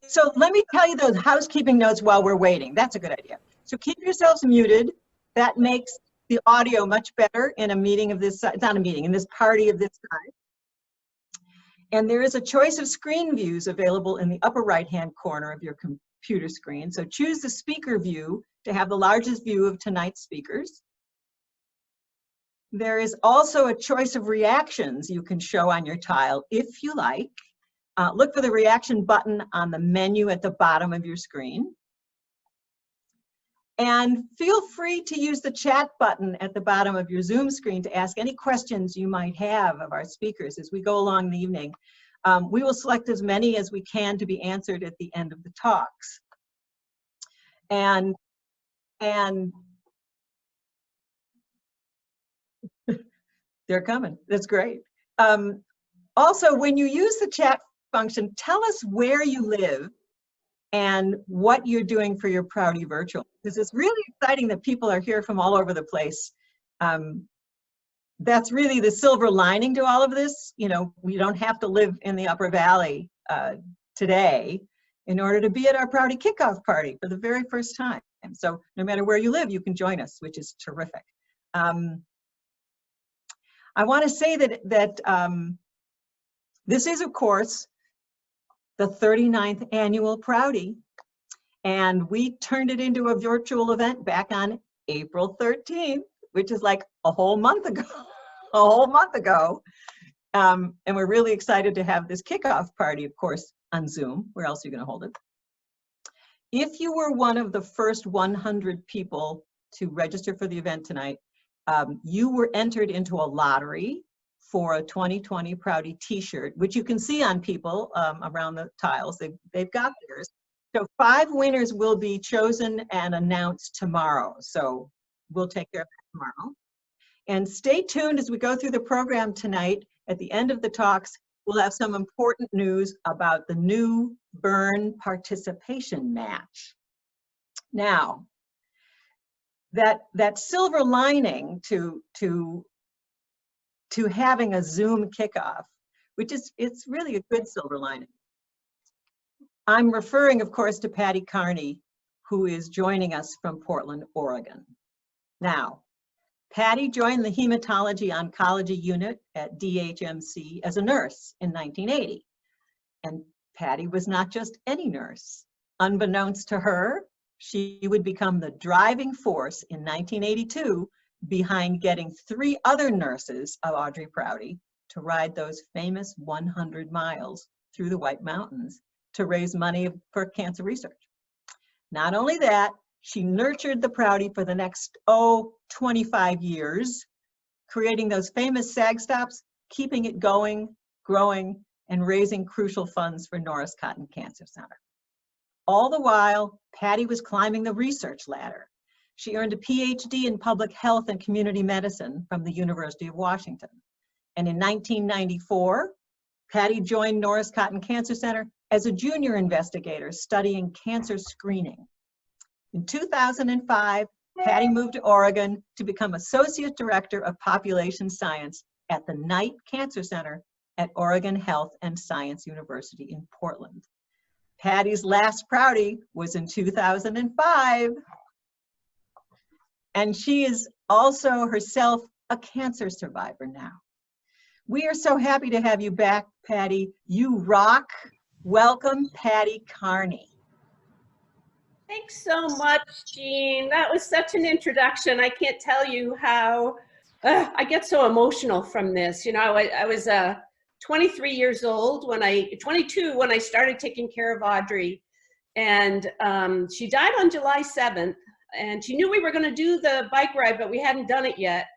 So let me tell you those housekeeping notes while we're waiting. That's a good idea. So keep yourselves muted. That makes the audio much better in a meeting of this size. It's not a meeting, in this party of this size. And there is a choice of screen views available in the upper right-hand corner of your computer screen. So choose the speaker view to have the largest view of tonight's speakers. There is also a choice of reactions you can show on your tile if you like. Look for the reaction button on the menu at the bottom of your screen. And feel free to use the chat button at the bottom of your Zoom screen to ask any questions you might have of our speakers as we go along the evening. We will select as many as we can to be answered at the end of the talks. And they're coming. That's great. Also, when you use the chat function, tell us where you live and what you're doing for your Prouty Virtual. Because it's really exciting that people are here from all over the place. That's really the silver lining to all of this. You know, we don't have to live in the Upper Valley today in order to be at our Prouty Kickoff Party for the very first time. And so no matter where you live, you can join us, which is terrific. I want to say that this is, of course, the 39th annual Prouty, and we turned it into a virtual event back on April 13th, which is like a whole month ago, and we're really excited to have this kickoff party, of course, on Zoom. Where else are you going to hold it? If you were one of the first 100 people to register for the event tonight, you were entered into a lottery for a 2020 Prouty t-shirt, which you can see on people around the tiles. They've got theirs. So 5 winners will be chosen and announced tomorrow. So we'll take care of that tomorrow. And stay tuned as we go through the program tonight. At the end of the talks, we'll have some important news about the new Burn participation match. Now, that silver lining to having a Zoom kickoff, which is, it's really a good silver lining. I'm referring, of course, to Patti Carney, who is joining us from Portland, Oregon. Now, Patti joined the Hematology Oncology Unit at DHMC as a nurse in 1980. And Patti was not just any nurse. Unbeknownst to her, she would become the driving force in 1982 behind getting 3 other nurses of Audrey Prouty to ride those famous 100 miles through the White Mountains to raise money for cancer research. Not only that, she nurtured the Prouty for the next, 25 years, creating those famous SAG stops, keeping it going, growing, and raising crucial funds for Norris Cotton Cancer Center. All the while, Patti was climbing the research ladder. She earned a PhD in public health and community medicine from the University of Washington. And in 1994, Patti joined Norris Cotton Cancer Center as a junior investigator studying cancer screening. In 2005, Patti moved to Oregon to become Associate Director of Population Science at the Knight Cancer Center at Oregon Health and Science University in Portland. Patti's last Prouty was in 2005. And she is also herself a cancer survivor now. We are so happy to have you back, Patti. You rock. Welcome, Patti Carney. Thanks so much, Jean. That was such an introduction. I can't tell you how I get so emotional from this. You know, I was 23 years old 22 when I started taking care of Audrey, and she died on July 7th. And she knew we were going to do the bike ride, but we hadn't done it yet.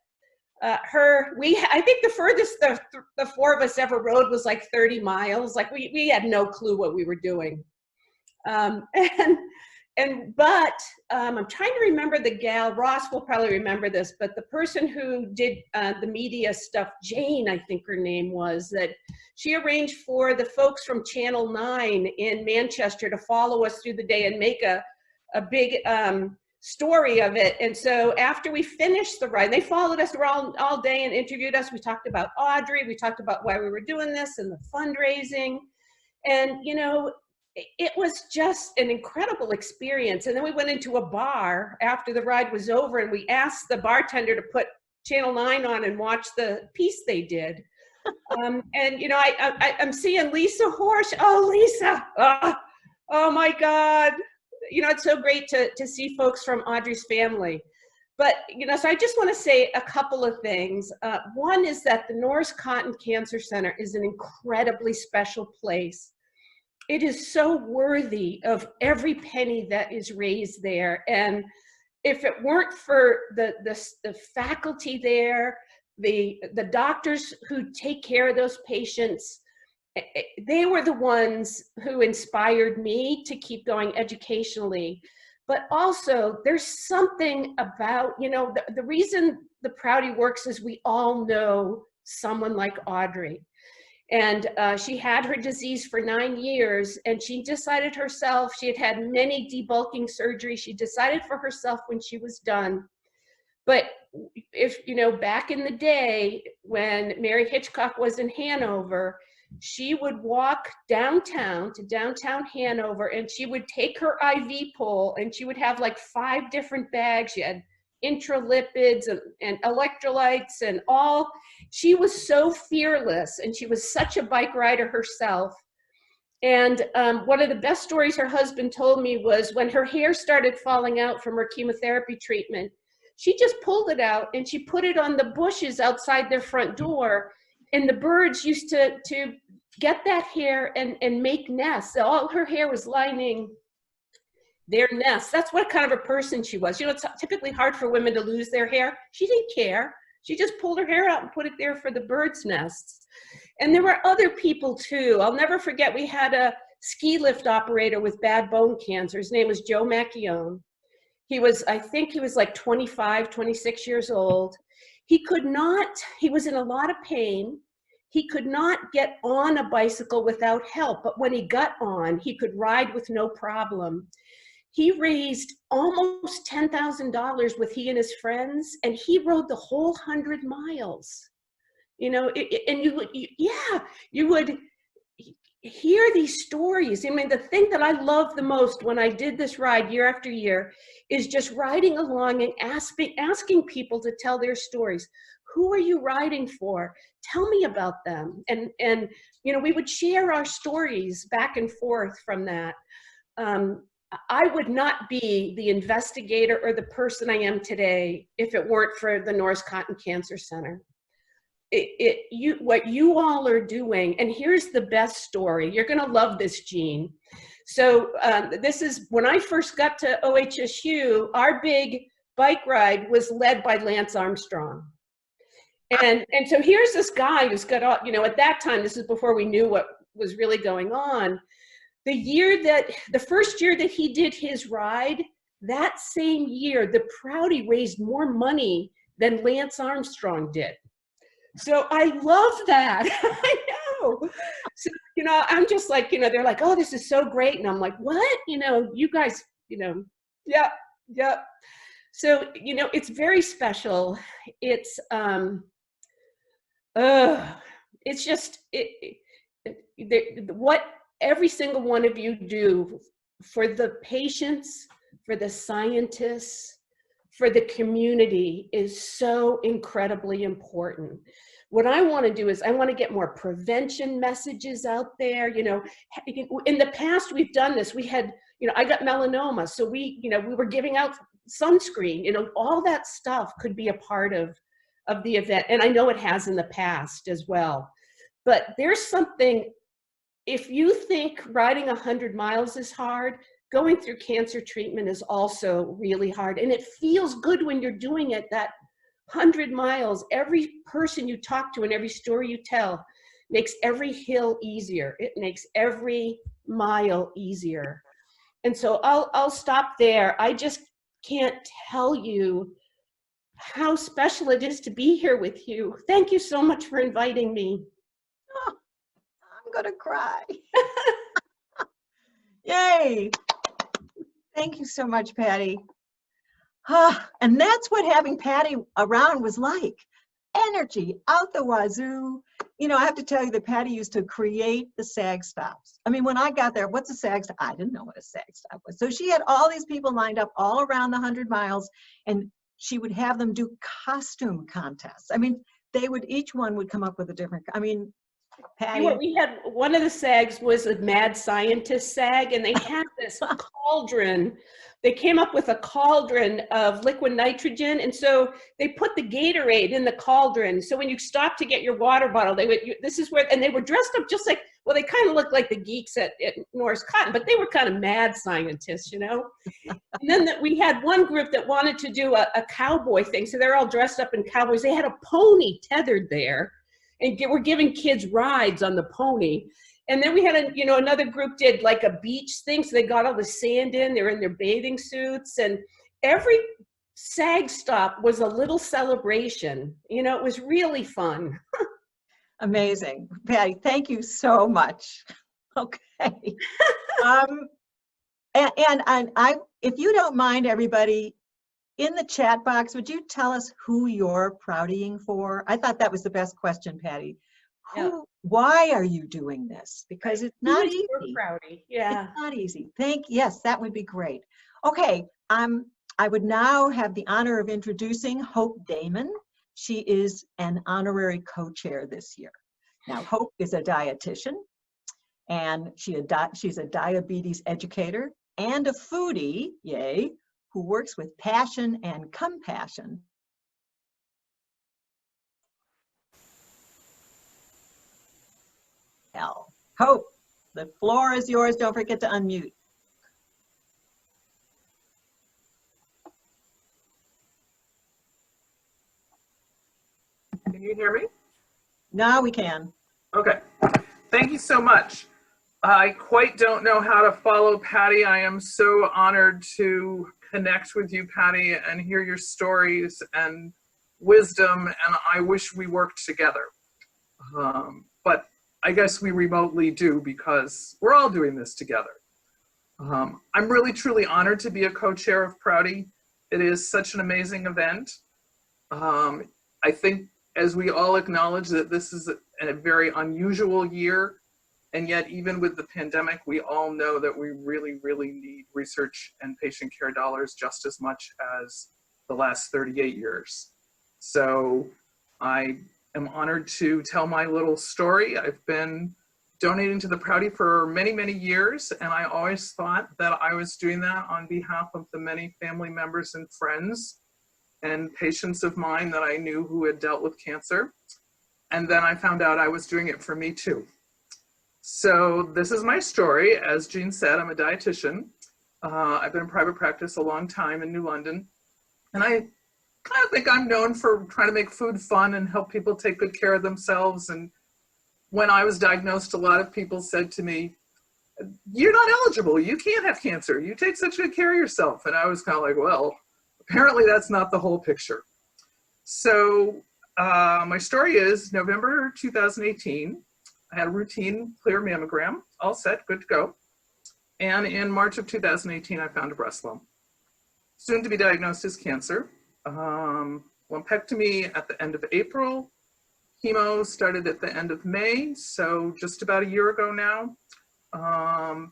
I think the furthest the 4 of us ever rode was like 30 miles. Like we had no clue what we were doing. But I'm trying to remember the gal, Ross will probably remember this, but the person who did the media stuff, Jane, I think her name was, that she arranged for the folks from Channel 9 in Manchester to follow us through the day and make a big story of it. And so after we finished the ride, they followed us all day and interviewed us. We talked about Audrey, we talked about why we were doing this and the fundraising. And you know, it was just an incredible experience. And then we went into a bar after the ride was over, and we asked the bartender to put Channel 9 on and watch the piece they did. And, you know, I'm seeing Lisa Horsch. Oh, Lisa. Oh, my God. You know, it's so great to see folks from Audrey's family. But, you know, so I just want to say a couple of things. One is that the Norris Cotton Cancer Center is an incredibly special place. It is so worthy of every penny that is raised there. And if it weren't for the faculty there, the doctors who take care of those patients, they were the ones who inspired me to keep going educationally. But also, there's something about, you know, the reason the Prouty works is we all know someone like Audrey. And she had her disease for 9 years, and she decided herself, she had had many debulking surgeries. She decided for herself when she was done. But if, you know, back in the day when Mary Hitchcock was in Hanover, she would walk downtown to downtown Hanover, and she would take her IV pole, and she would have like 5 different bags. She had intralipids and electrolytes and all. She was so fearless, and she was such a bike rider herself. And one of the best stories her husband told me was when her hair started falling out from her chemotherapy treatment, she just pulled it out and she put it on the bushes outside their front door. And the birds used to get that hair and make nests. All her hair was lining their nests. That's what kind of a person she was. You know, it's typically hard for women to lose their hair. She didn't care. She just pulled her hair out and put it there for the birds' nests. And there were other people too. I'll never forget, we had a ski lift operator with bad bone cancer. His name was Joe Macchione. He was, I think he was like 25, 26 years old. He was in a lot of pain. He could not get on a bicycle without help, but when he got on, he could ride with no problem. He raised almost $10,000 with he and his friends, and he rode the whole 100 miles. You know, and you would hear these stories. I mean, the thing that I love the most when I did this ride year after year is just riding along and asking people to tell their stories. Who are you riding for? Tell me about them. And you know, we would share our stories back and forth from that. I would not be the investigator or the person I am today if it weren't for the Norris Cotton Cancer Center. What you all are doing, and here's the best story. You're gonna love this, Jean. So this is, when I first got to OHSU, our big bike ride was led by Lance Armstrong. And so here's this guy who's got all, you know, at that time, this is before we knew what was really going on. The first year that he did his ride, that same year, the Prouty raised more money than Lance Armstrong did. So I love that. I know. So, you know, I'm just like, you know, they're like, oh, this is so great. And I'm like, what? You know, you guys, you know, yep. So, you know, it's very special. It's just, what every single one of you do for the patients, for the scientists, for the community is so incredibly important. What I want to do is I want to get more prevention messages out there. You know, in the past we've done this. We had, you know, I got melanoma, so we were giving out sunscreen. You know, all that stuff could be a part of the event, and I know it has in the past as well. But there's something, if you think riding 100 miles is hard, going through cancer treatment is also really hard. And it feels good when you're doing it, that 100 miles. Every person you talk to and every story you tell makes every hill easier. It makes every mile easier. And so I'll stop there. I just can't tell you how special it is to be here with you. Thank you so much for inviting me. Oh, I'm gonna cry. Yay. Thank you so much, Patti. And that's what having Patti around was like. Energy out the wazoo. you know, I have to tell you that Patti used to create the SAG stops. I mean, when I got there, what's a SAG stop? I didn't know what a SAG stop was. So she had all these people lined up all around the 100 miles, and she would have them do costume contests. I mean, they would, each one would come up with a different, I mean, Patti. We had, one of the SAGs was a mad scientist SAG, and they had this cauldron. They came up with a cauldron of liquid nitrogen, and so they put the Gatorade in the cauldron. So when you stop to get your water bottle, they would, this is where, and they were dressed up just like, well, they kind of looked like the geeks at Norris Cotton, but they were kind of mad scientists, you know? And then we had one group that wanted to do a cowboy thing, so they're all dressed up in cowboys. They had a pony tethered there, and we're giving kids rides on the pony. And then we had another group did like a beach thing. So they got all the sand in, they're in their bathing suits, and every SAG stop was a little celebration. You know, it was really fun. Amazing. Patti, thank you so much. Okay. If you don't mind, everybody, in the chat box, would you tell us who you're Proutying for? I thought that was the best question, Patti. Why are you doing this? Because it's not easy. Prouty. Yeah. It's not easy. Yes, that would be great. Okay, I would now have the honor of introducing Hope Damon. She is an honorary co-chair this year. Now, Hope is a dietitian, and she's a diabetes educator and a foodie, yay, who works with passion and compassion. Hope, the floor is yours. Don't forget to unmute. Can you hear me? Now we can. Okay. Thank you so much. I quite don't know how to follow Patti. I am so honored to connect with you, Patti, and hear your stories and wisdom, and I wish we worked together. But I guess we remotely do because we're all doing this together. I'm really, truly honored to be a co-chair of Prouty. It is such an amazing event. I think as we all acknowledge that this is a very unusual year, and yet even with the pandemic, we all know that we really, really need research and patient care dollars just as much as the last 38 years. So I am honored to tell my little story. I've been donating to the Prouty for many, many years, and I always thought that I was doing that on behalf of the many family members and friends and patients of mine that I knew who had dealt with cancer. And then I found out I was doing it for me too. So this is my story. As Jean said, I'm a dietitian. I've been in private practice a long time in New London, and I kind of think I'm known for trying to make food fun and help people take good care of themselves. And when I was diagnosed, a lot of people said to me, "You're not eligible. You can't have cancer. You take such good care of yourself." And I was kind of like, well, apparently that's not the whole picture. So my story is November 2018. I had a routine clear mammogram, all set, good to go. And in March of 2018, I found a breast lump, soon to be diagnosed as cancer. Lumpectomy at the end of April. Chemo started at the end of May, so just about a year ago now.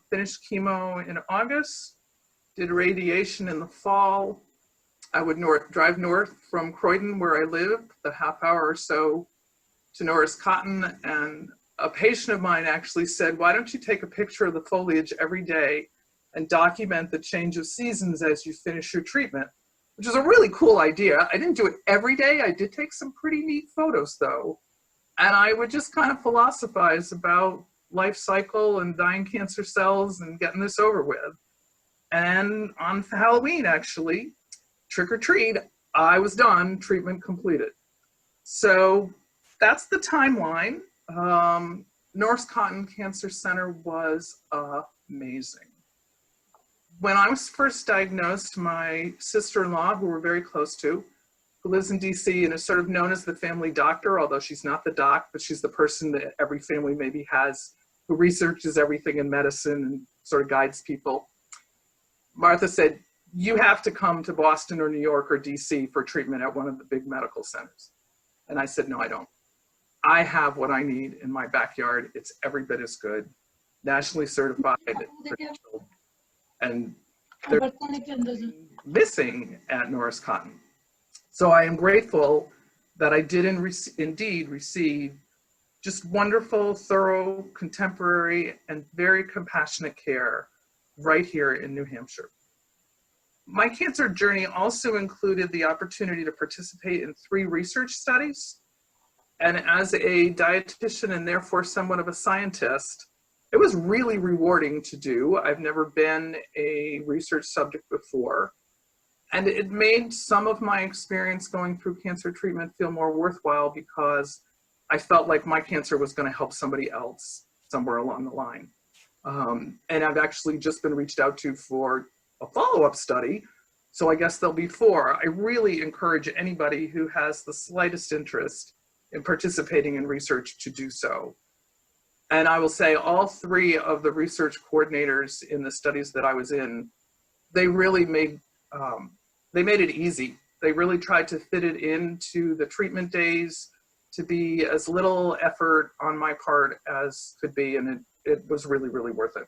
Finished chemo in August, did radiation in the fall. I would drive north from Croydon, where I live, the half hour or so to Norris Cotton, and a patient of mine actually said, "Why don't you take a picture of the foliage every day and document the change of seasons as you finish your treatment?" Which is a really cool idea. I didn't do it every day. I did take some pretty neat photos though. And I would just kind of philosophize about life cycle and dying cancer cells and getting this over with. And on Halloween, actually, trick or treat, I was done, treatment completed. So that's the timeline. Norris Cotton Cancer Center was amazing. When I was first diagnosed, my sister-in-law, who we're very close to, who lives in DC and is sort of known as the family doctor, although she's not the doc, but she's the person that every family maybe has, who researches everything in medicine and sort of guides people. Martha said, "You have to come to Boston or New York or DC for treatment at one of the big medical centers." And I said, "No, I don't." I have what I need in my backyard. It's every bit as good, nationally certified, credentialed, and they're missing at Norris Cotton. So I am grateful that I did indeed receive just wonderful, thorough, contemporary, and very compassionate care right here in New Hampshire. My cancer journey also included the opportunity to participate in 3 research studies. And as a dietitian and therefore somewhat of a scientist, it was really rewarding to do. I've never been a research subject before. And it made some of my experience going through cancer treatment feel more worthwhile because I felt like my cancer was going to help somebody else somewhere along the line. And I've actually just been reached out to for a follow-up study. So I guess there'll be 4. I really encourage anybody who has the slightest interest in participating in research to do so. And I will say all 3 of the research coordinators in the studies that I was in, they really made it easy. They really tried to fit it into the treatment days to be as little effort on my part as could be, and it was really, really worth it.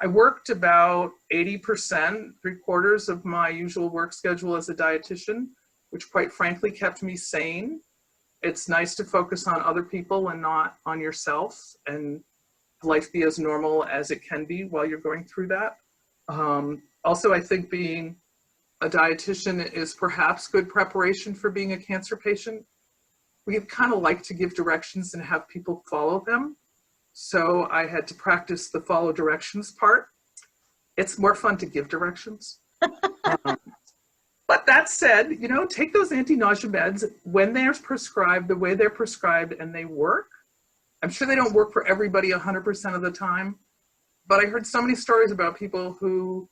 I worked about 80%, 3/4 of my usual work schedule as a dietitian, which quite frankly kept me sane. It's nice to focus on other people and not on yourself, and life be as normal as it can be while you're going through that. Also, I think being a dietitian is perhaps good preparation for being a cancer patient. We kind of like to give directions and have people follow them. So I had to practice the follow directions part. It's more fun to give directions. But that said, you know, take those anti-nausea meds when they're prescribed, the way they're prescribed, and they work. I'm sure they don't work for everybody 100% of the time, but I heard so many stories about people who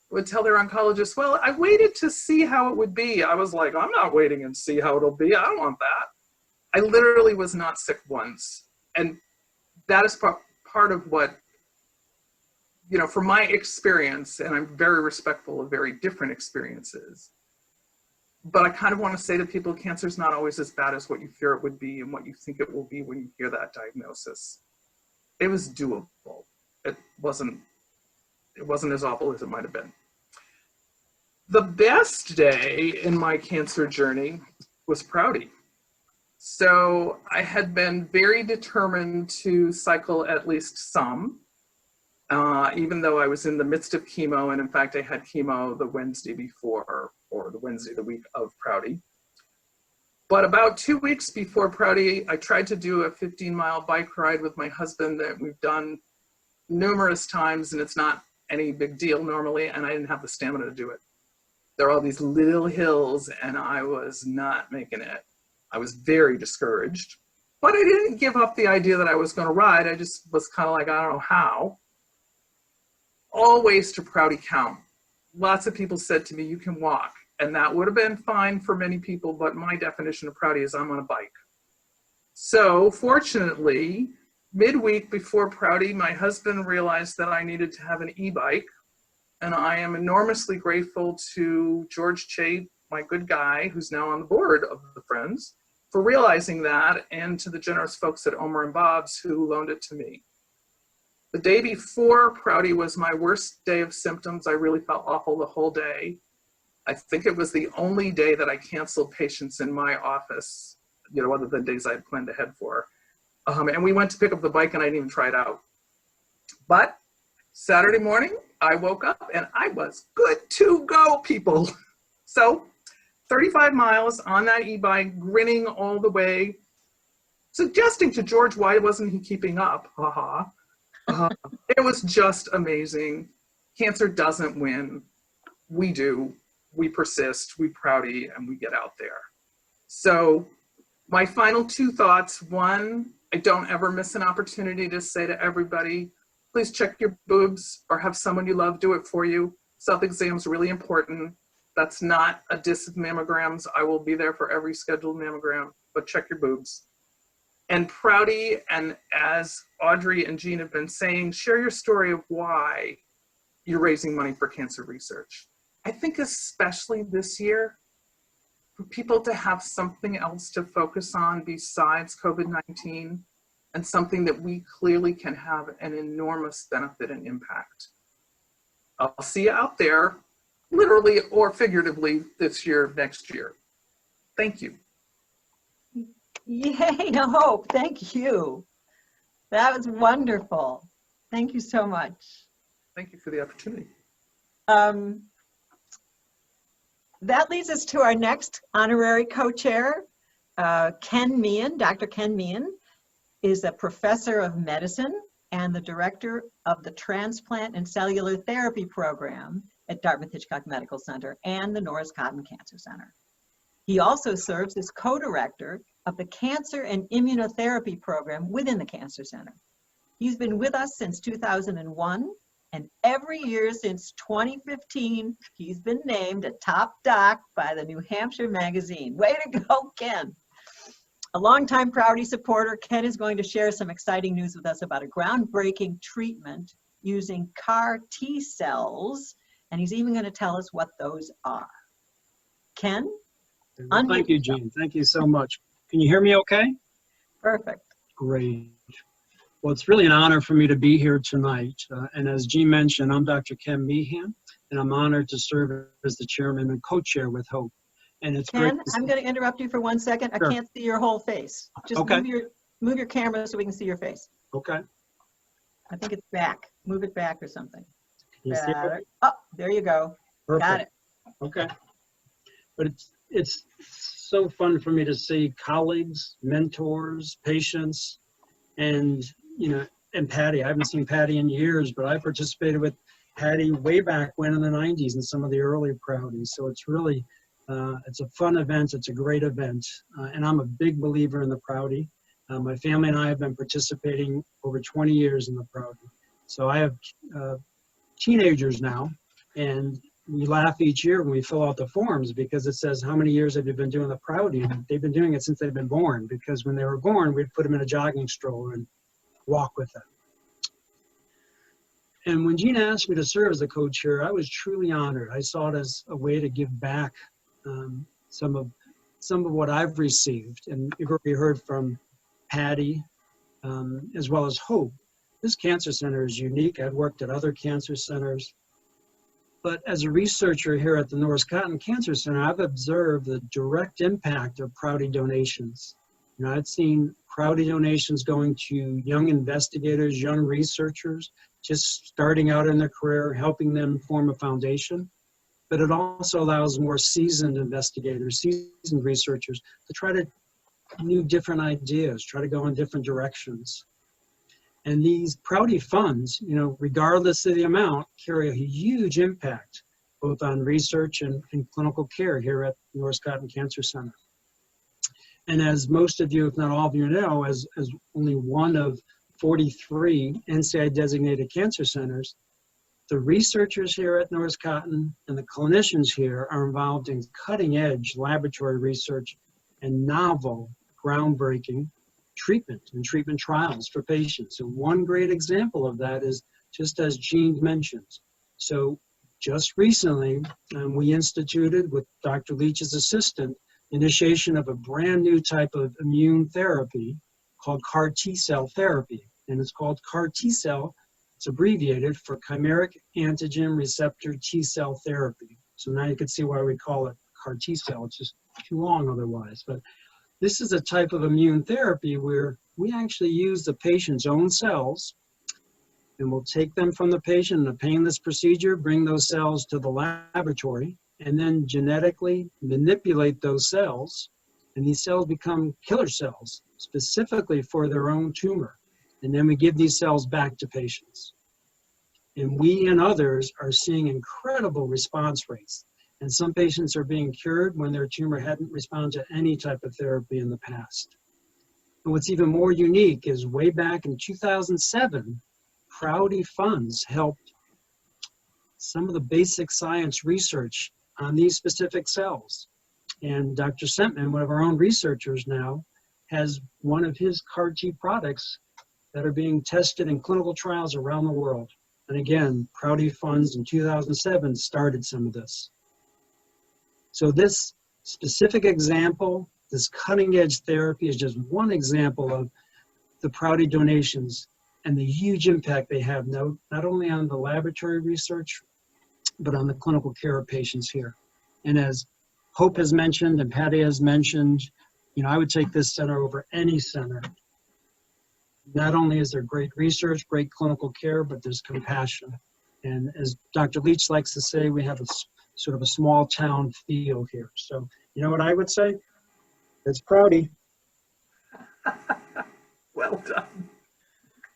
would tell their oncologist, well, I waited to see how it would be. I was like, I'm not waiting and see how it'll be. I don't want that. I literally was not sick once. And that is part of what, you know, from my experience, and I'm very respectful of very different experiences, but I kind of want to say to people, cancer is not always as bad as what you fear it would be and what you think it will be when you hear that diagnosis. It was doable. It wasn't as awful as it might have been. The best day in my cancer journey was Prouty. So I had been very determined to cycle at least some, even though I was in the midst of chemo, and in fact I had chemo the Wednesday before, or the Wednesday the week of Prouty. But about 2 weeks before Prouty, I tried to do a 15-mile bike ride with my husband that we've done numerous times, and it's not any big deal normally, and I didn't have the stamina to do it. There are all these little hills, and I was not making it. I was very discouraged, but I didn't give up the idea that I was going to ride. I just was kind of like, I don't know how. All ways to Prouty count. Lots of people said to me, you can walk, and that would have been fine for many people, but my definition of Prouty is I'm on a bike. So fortunately, midweek before Prouty, my husband realized that I needed to have an e-bike, and I am enormously grateful to George Chait, my good guy, who's now on the board of the Friends, for realizing that, and to the generous folks at Omer and Bob's who loaned it to me. The day before Prouty was my worst day of symptoms. I really felt awful the whole day. I think it was the only day that I canceled patients in my office, you know, other than days I had planned ahead for. And we went to pick up the bike and I didn't even try it out. But Saturday morning, I woke up and I was good to go, people. So 35 miles on that e-bike, grinning all the way, suggesting to George, why wasn't he keeping up? Haha. It was just amazing. Cancer doesn't win. We do. We persist, we Prouty, and we get out there. So my final 2 thoughts. 1, I don't ever miss an opportunity to say to everybody, please check your boobs or have someone you love do it for you. Self-exam is really important. That's not a diss of mammograms. I will be there for every scheduled mammogram, but check your boobs. And Prouty, and as Audrey and Jean have been saying, share your story of why you're raising money for cancer research. I think especially this year, for people to have something else to focus on besides COVID-19, and something that we clearly can have an enormous benefit and impact. I'll see you out there, literally or figuratively, this year, next year. Thank you. Yay, Hope, thank you. That was wonderful. Thank you so much. Thank you for the opportunity. That leads us to our next honorary co-chair, Ken Meehan. Dr. Ken Meehan is a professor of medicine and the director of the Transplant and Cellular Therapy Program at Dartmouth-Hitchcock Medical Center and the Norris Cotton Cancer Center. He also serves as co-director of the Cancer and Immunotherapy Program within the Cancer Center. He's been with us since 2001, and every year since 2015, he's been named a top doc by the New Hampshire Magazine. Way to go, Ken. A longtime Prouty supporter, Ken is going to share some exciting news with us about a groundbreaking treatment using CAR T cells, and he's even going to tell us what those are. Ken? Well, thank you, Jean. Thank you so much. Can you hear me okay? Perfect. Great. Well, it's really an honor for me to be here tonight. And as Jean mentioned, I'm Dr. Ken Meehan, and I'm honored to serve as the chairman and co-chair with Hope. And it's Ken, great. I'm going to interrupt you for 1 second. Sure. I can't see your whole face. Just Okay. move your camera so we can see your face. Okay. I think it's back. Move it back or something. Can you see it? Better. Oh, there you go. Perfect. Got it. Okay. But it's so fun for me to see colleagues, mentors, patients, and and Patti. I haven't seen Patti in years, but I participated with Patti way back when in the 90s in some of the early Prouties. So it's really, it's a fun event. It's a great event. And I'm a big believer in the Prouty. My family and I have been participating over 20 years in the Prouty. So I have teenagers now, and we laugh each year when we fill out the forms because it says, how many years have you been doing the Prouty? And they've been doing it since they've been born, because when they were born, we'd put them in a jogging stroller and walk with them. And when Gina asked me to serve as a co-chair, I was truly honored. I saw it as a way to give back some of what I've received. And you've already heard from Patti, as well as Hope. This cancer center is unique. I've worked at other cancer centers. But as a researcher here at the Norris Cotton Cancer Center, I've observed the direct impact of Prouty donations. I've seen Prouty donations going to young investigators, young researchers, just starting out in their career, helping them form a foundation. But it also allows more seasoned investigators, seasoned researchers to try to new different ideas, try to go in different directions. And these Prouty funds, regardless of the amount, carry a huge impact both on research and clinical care here at Norris Cotton Cancer Center. And as most of you, if not all of you know, as only one of 43 NCI designated cancer centers, the researchers here at Norris Cotton and the clinicians here are involved in cutting edge laboratory research and novel, groundbreaking treatment and treatment trials for patients. And one great example of that is, just as Jean mentioned. So just recently, we instituted with Dr. Leach's assistant, initiation of a brand new type of immune therapy called CAR T cell therapy. And it's called CAR T cell. It's abbreviated for chimeric antigen receptor T cell therapy. So now you can see why we call it CAR T cell. It's just too long otherwise. But this is a type of immune therapy where we actually use the patient's own cells, and we'll take them from the patient in a painless procedure, bring those cells to the laboratory, and then genetically manipulate those cells. And these cells become killer cells, specifically for their own tumor. And then we give these cells back to patients. And we and others are seeing incredible response rates. And some patients are being cured when their tumor hadn't responded to any type of therapy in the past. And what's even more unique is way back in 2007, Prouty funds helped some of the basic science research on these specific cells. And Dr. Sentman, one of our own researchers now, has one of his CAR T products that are being tested in clinical trials around the world. And again, Prouty funds in 2007 started some of this. So this specific example. This cutting edge therapy is just one example of the Prouty donations and the huge impact they have not only on the laboratory research, but on the clinical care of patients here. And as Hope has mentioned and Patti has mentioned, I would take this center over any center. Not only is there great research, great clinical care, but there's compassion. And as Dr. Leach likes to say, we have a sort of a small town feel here. So, you know what I would say? It's Prouty. Well done.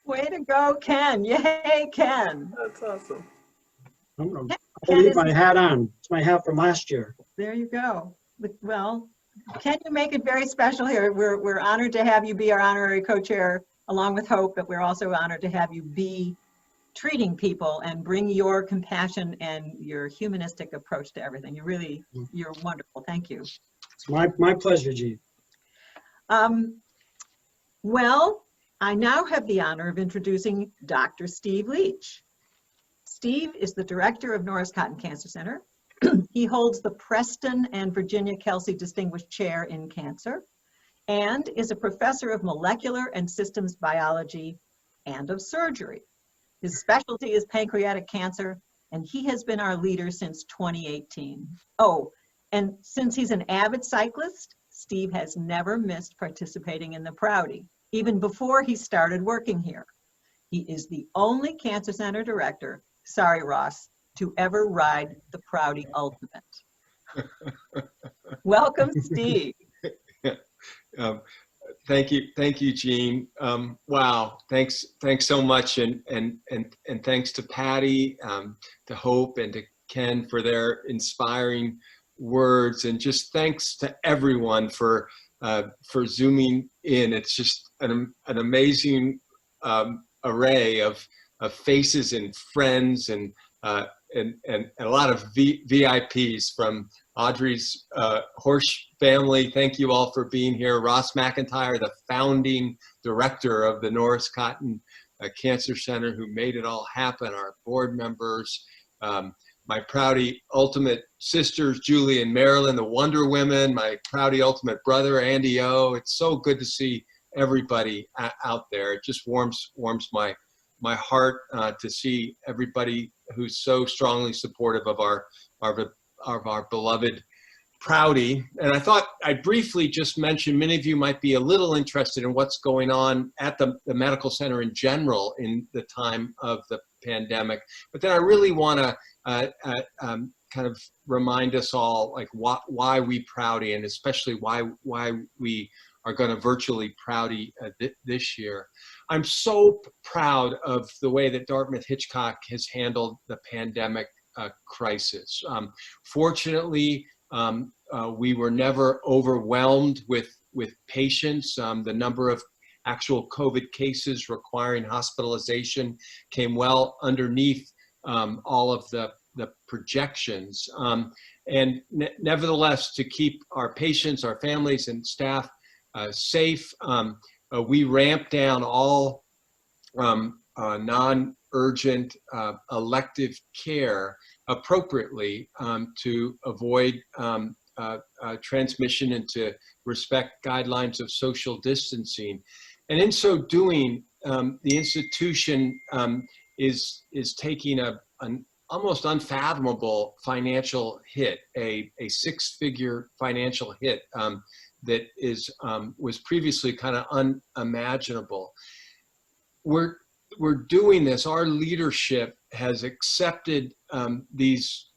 Way to go, Ken. Yay, Ken. That's awesome. I'll leave my hat on. It's my hat from last year. There you go. Well, Ken, you make it very special here. We're honored to have you be our honorary co-chair along with Hope, but we're also honored to have you be treating people and bring your compassion and your humanistic approach to everything. You're wonderful. Thank you. It's my pleasure, Jean. Well, I now have the honor of introducing Dr. Steve Leach. Steve is the director of Norris Cotton Cancer Center. He holds the Preston and Virginia Kelsey Distinguished Chair in Cancer and is a professor of molecular and systems biology and of surgery. His specialty is pancreatic cancer, and he has been our leader since 2018. Oh, and since he's an avid cyclist, Steve has never missed participating in the Prouty, even before he started working here. He is the only cancer center director, sorry Ross, to ever ride the Prouty Ultimate. Welcome, Steve. Thank you, Jean. Wow, thanks so much, and thanks to Patti, to Hope, and to Ken for their inspiring words, and just thanks to everyone for zooming in. It's just an amazing array of faces and friends and a lot of VIPs from Audrey's Horsch family. Thank you all for being here. Ross McIntyre, the founding director of the Norris Cotton Cancer Center, who made it all happen. Our board members, my Prouty Ultimate sisters, Julie and Marilyn, the Wonder Women, my Prouty Ultimate brother, Andy O. It's so good to see everybody out there. It just warms my heart to see everybody who's so strongly supportive of our beloved Prouty. And I thought I'd briefly just mention, many of you might be a little interested in what's going on at the medical center in general in the time of the pandemic. But then I really want to kind of remind us all, like, why we Prouty, and especially why we are going to virtually Prouty this year. I'm so proud of the way that Dartmouth-Hitchcock has handled the pandemic crisis. Fortunately, we were never overwhelmed with patients. The number of actual COVID cases requiring hospitalization came well underneath all of the projections. And nevertheless, to keep our patients, our families, and staff safe, we ramped down all non-urgent elective care appropriately to avoid transmission and to respect guidelines of social distancing. And in so doing, the institution is taking an almost unfathomable financial hit, a six-figure financial hit that was previously kind of unimaginable. We're doing this. Our leadership has accepted these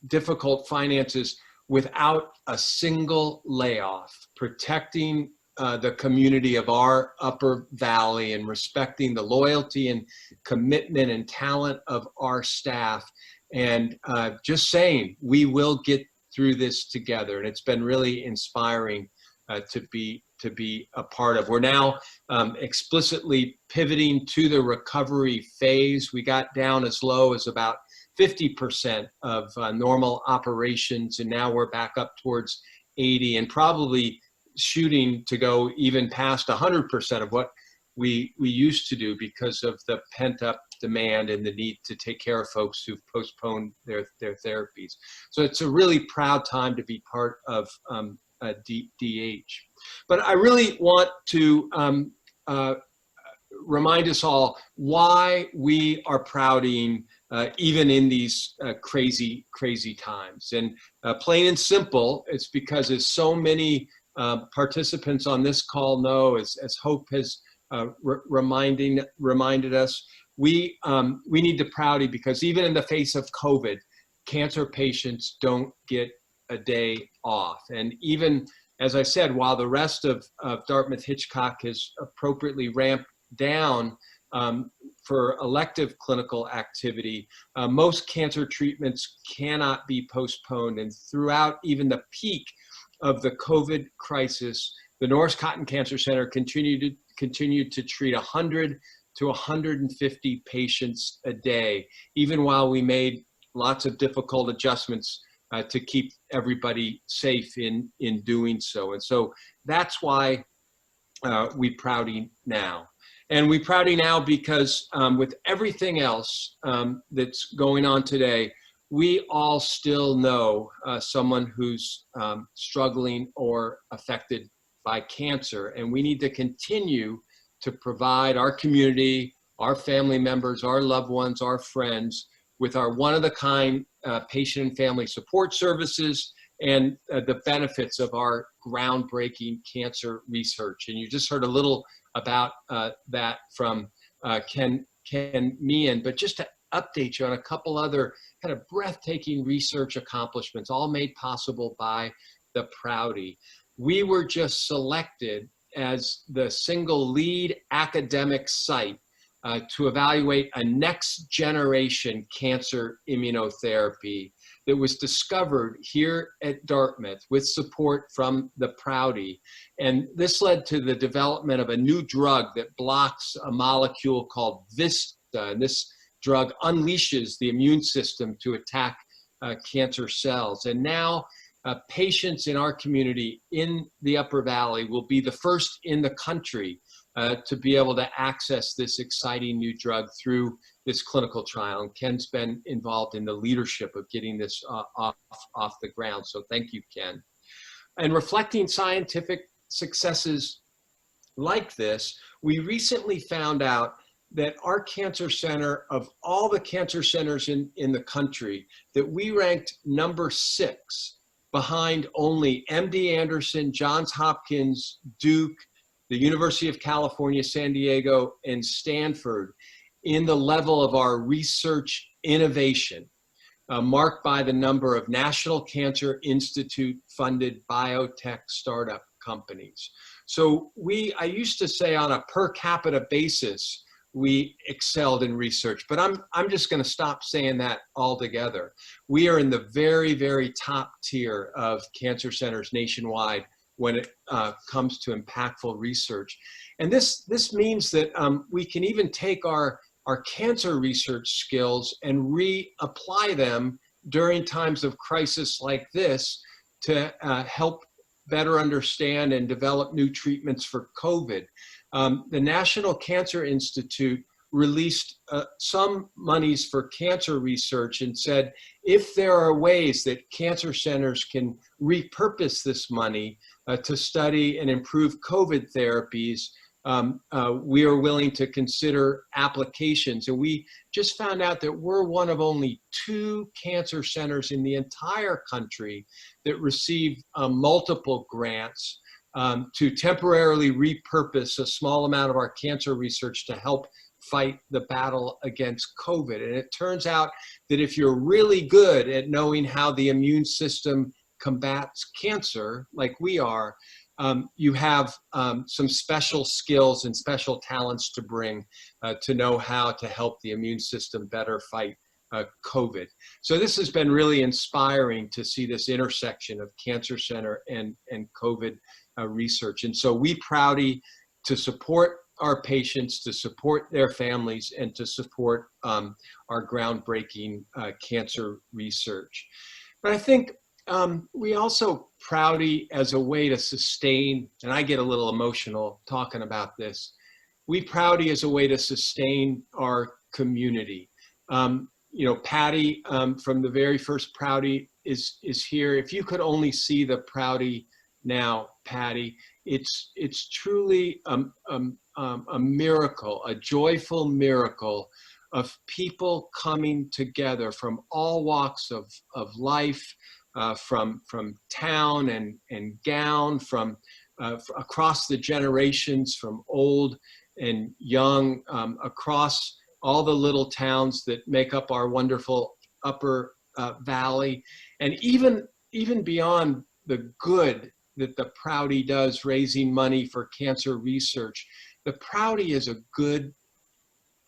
difficult finances without a single layoff, protecting the community of our Upper Valley and respecting the loyalty and commitment and talent of our staff, and just saying we will get through this together. And it's been really inspiring to be a part of. We're now explicitly pivoting to the recovery phase. We got down as low as about 50% of normal operations, and now we're back up towards 80, and probably shooting to go even past 100% of what we used to do because of the pent-up demand and the need to take care of folks who've postponed their therapies. So it's a really proud time to be part of DH. But I really want to remind us all why we are Proutying even in these crazy times. And plain and simple, it's because as so many participants on this call know, as Hope has reminded us, we need to Prouty because even in the face of COVID, cancer patients don't get a day off. And even, as I said, while the rest of Dartmouth-Hitchcock has appropriately ramped down for elective clinical activity, most cancer treatments cannot be postponed. And throughout even the peak of the COVID crisis, the Norris Cotton Cancer Center continued to treat 100 to 150 patients a day, even while we made lots of difficult adjustments to keep everybody safe in doing so. And so that's why we Prouty now. And we Prouty now because with everything else that's going on today, we all still know someone who's struggling or affected by cancer. And we need to continue to provide our community, our family members, our loved ones, our friends with our one-of-a-kind patient and family support services and the benefits of our groundbreaking cancer research. And you just heard a little about that from Ken Meehan, but just to update you on a couple other kind of breathtaking research accomplishments, all made possible by the Prouty. We were just selected as the single lead academic site to evaluate a next generation cancer immunotherapy that was discovered here at Dartmouth with support from the Prouty. And this led to the development of a new drug that blocks a molecule called VISTA. And this drug unleashes the immune system to attack cancer cells. And now patients in our community in the Upper Valley will be the first in the country to be able to access this exciting new drug through this clinical trial. And Ken's been involved in the leadership of getting this off the ground. So thank you, Ken. And reflecting scientific successes like this, we recently found out that our cancer center, of all the cancer centers in the country, that we ranked number 6 behind only MD Anderson, Johns Hopkins, Duke, the University of California, San Diego, and Stanford in the level of our research innovation, marked by the number of National Cancer Institute funded biotech startup companies. So I used to say on a per capita basis, we excelled in research, but I'm just going to stop saying that altogether. We are in the very, very top tier of cancer centers nationwide when it comes to impactful research. And this means that we can even take our cancer research skills and reapply them during times of crisis like this to help better understand and develop new treatments for COVID. The National Cancer Institute released some monies for cancer research and said, if there are ways that cancer centers can repurpose this money to study and improve COVID therapies, we are willing to consider applications. And we just found out that we're one of only 2 cancer centers in the entire country that receive multiple grants to temporarily repurpose a small amount of our cancer research to help fight the battle against COVID. And it turns out that if you're really good at knowing how the immune system combats cancer, like we are, you have some special skills and special talents to bring to know how to help the immune system better fight COVID. So this has been really inspiring to see this intersection of cancer center and COVID research. And so we Prouty to support our patients, to support their families, and to support our groundbreaking cancer research. But I think we also Prouty as a way to sustain, and I get a little emotional talking about this, we Prouty as a way to sustain our community. You know, Patti from the very first Prouty is here. If you could only see the Prouty now, Patti, it's truly a miracle, a joyful miracle of people coming together from all walks of life, from town and gown, from across the generations, from old and young, across all the little towns that make up our wonderful Upper Valley, and even beyond the good that the Prouty does, raising money for cancer research. The Prouty is a good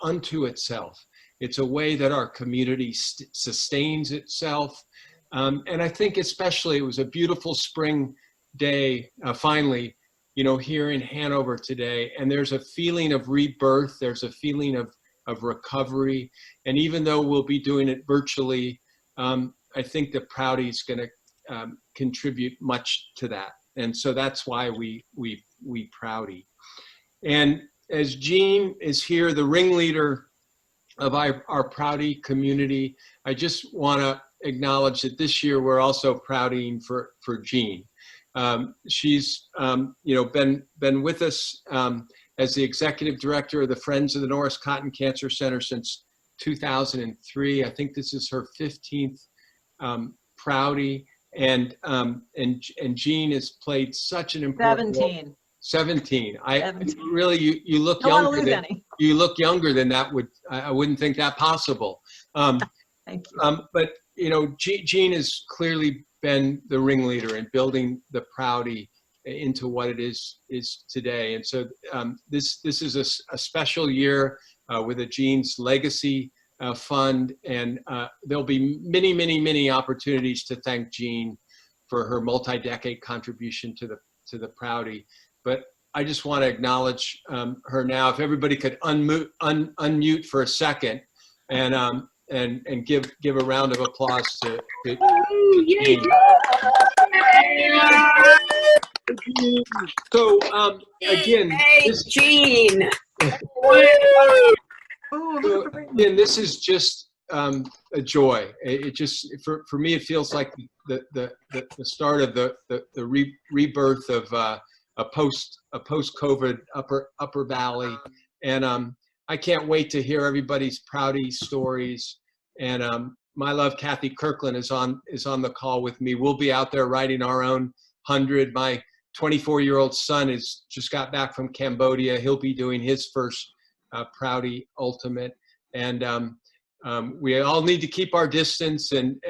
unto itself. It's a way that our community sustains itself. And I think especially it was a beautiful spring day, finally, you know, here in Hanover today. And there's a feeling of rebirth. There's a feeling of recovery. And even though we'll be doing it virtually, I think the Prouty is going to contribute much to that. And so that's why we Prouty. And as Jean is here, the ringleader of our Prouty community, I just want to acknowledge that this year we're also Proutying for Jean. She's you know, been with us as the executive director of the Friends of the Norris Cotton Cancer Center since 2003. I think this is her 15th Prouty, and Jean has played such an important role. 17. 17. Really, you look younger than you look younger than that. I wouldn't think that possible. Thank you. But you know, Jean has clearly been the ringleader in building the Prouty into what it is today. And so this is a special year with a Jean's Legacy Fund, and there'll be many opportunities to thank Jean for her multi-decade contribution to the Prouty. But I just want to acknowledge her now. If everybody could unmute for a second, and give a round of applause to Jean. So again, Jean. So, again, this is just a joy. It just for me, it feels like the start of the rebirth of a post-COVID Upper Valley, and I can't wait to hear everybody's Prouty stories. And my love, Kathy Kirkland, is on the call with me. We'll be out there writing our own 100. My 24-year-old son has just got back from Cambodia. He'll be doing his first Prouty Ultimate, and we all need to keep our distance, and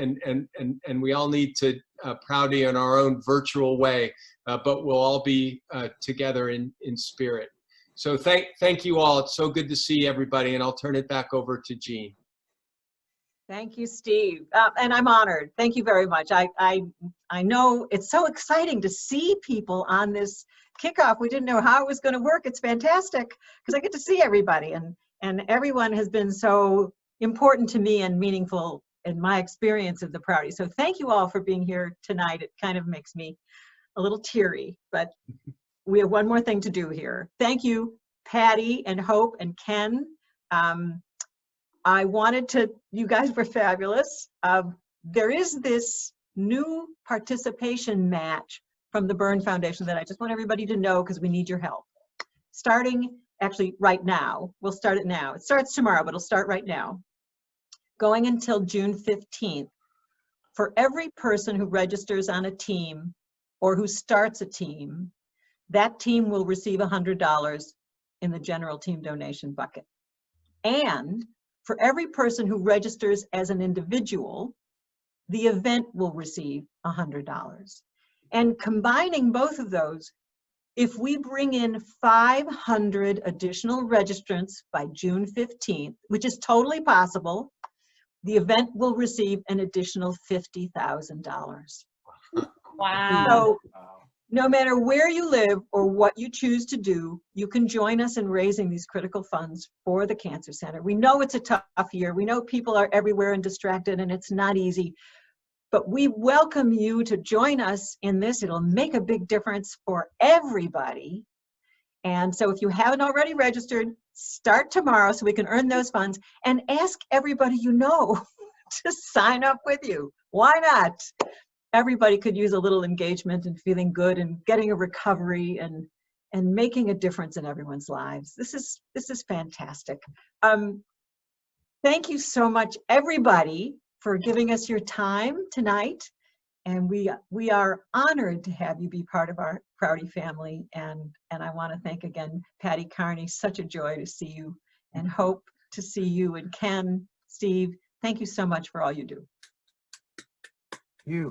we all need to Prouty in our own virtual way, but we'll all be together in spirit. So thank you all. It's so good to see everybody, and I'll turn it back over to Jean. Thank you, Steve. And I'm honored. Thank you very much. I know it's so exciting to see people on this kickoff. We didn't know how it was going to work. It's fantastic because I get to see everybody, and everyone has been so important to me and meaningful in my experience of the Prouty. So thank you all for being here tonight. It kind of makes me a little teary, but we have one more thing to do here. Thank you, Patti and Hope and Ken. I wanted to, you guys were fabulous. There is this new participation match from the Burn Foundation that I just want everybody to know because we need your help. Starting actually right now, we'll start it now. It starts tomorrow, but it'll start right now. Going until June 15th, for every person who registers on a team or who starts a team, that team will receive $100 in the general team donation bucket. And for every person who registers as an individual, the event will receive $100. And combining both of those, if we bring in 500 additional registrants by June 15th, which is totally possible, the event will receive an additional $50,000. Wow. So no matter where you live or what you choose to do, you can join us in raising these critical funds for the Cancer Center. We know it's a tough year. We know people are everywhere and distracted, and it's not easy. But we welcome you to join us in this. It'll make a big difference for everybody. And so if you haven't already registered, start tomorrow so we can earn those funds, and ask everybody you know to sign up with you. Why not? Everybody could use a little engagement and feeling good and getting a recovery and making a difference in everyone's lives. This is fantastic. Thank you so much, everybody, for giving us your time tonight. And we are honored to have you be part of our Prouty family. And I want to thank again Patti Carney. Such a joy to see you, and hope to see you. And Ken, Steve, thank you so much for all you do. You.